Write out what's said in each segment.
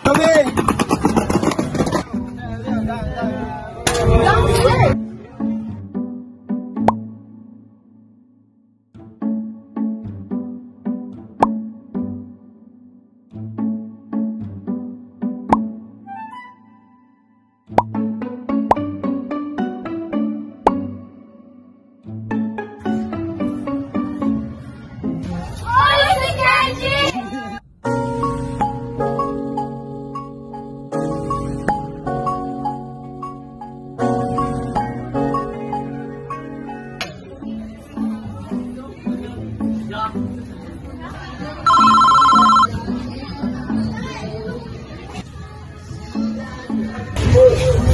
Kami!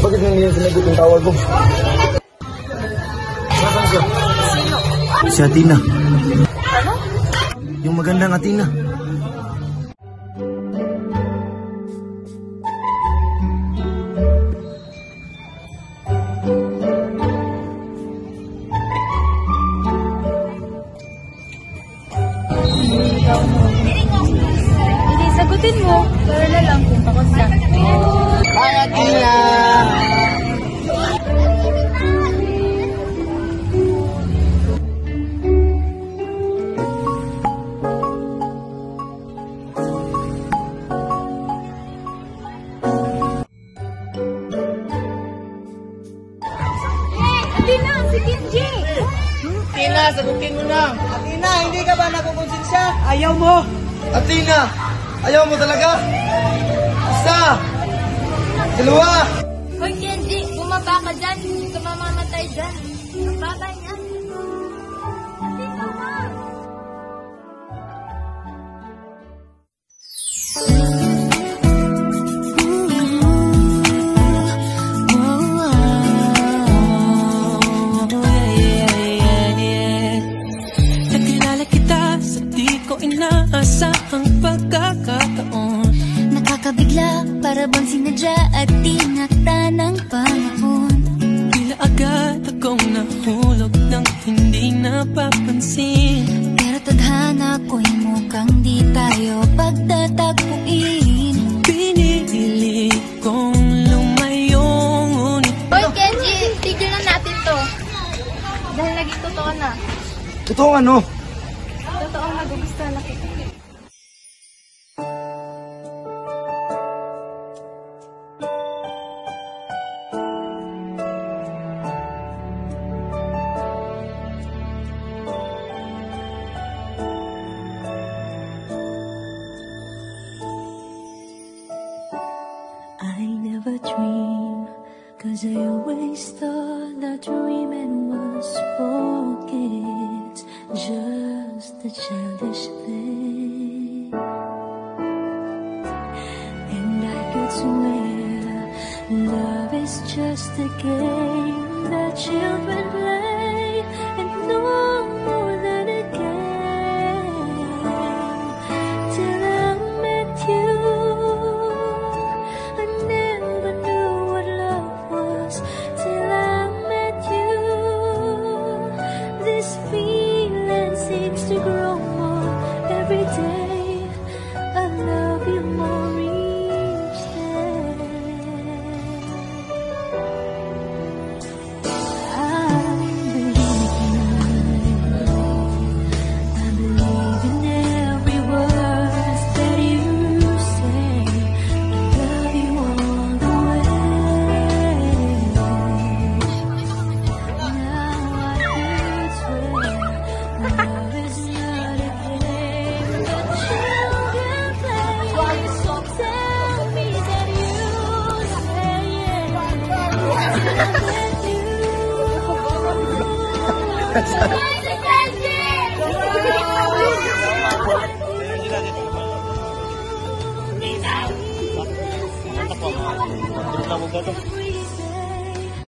Bakit hindi yung sinagot yung tawag mo? Nasaan siya? Sino? Si Athena. Ano? Yung magandang Athena. Hindi, sagutin mo. Pero na lang kung takot ka. Hi, Athena! Athena, si Kenji! Athena, sagutin mo na! Athena, hindi ka ba nakukonsensya? Ayaw mo! Athena! Ayaw mo talaga? Isa! Dalawa! Hoy Kenji, bumaba ka dyan. Hindi ka mamamatay dyan. Ang baba niya. Athena na! Nakilala kita sa di ko inaasahang pagkakataon. Nakakabigla, para bang sinadya at tinakta ng panahon. Bila agad akong nahulog ng hindi napapansin. Pero tadhana ko'y mukhang di tayo pagtatagpuin. Pinili kong lumayo, ngunit Hoy Kenji, tigil na natin to. Dahil naging totoo na. Totoo ano? Totoo nagugustuhan na kita. I never dream, 'cause I always thought that dreaming was for kids, just a childish thing. And I could swear love is just a game that children play, and no more than a game. Till I met you, I never knew what love was. Till I met you, this feeling seems to grow more every day. I love you more each day. I believe in every word that you say. I love you all the way. Now I can swear love is not a game that children play. So tell me that you say yes. Kenji!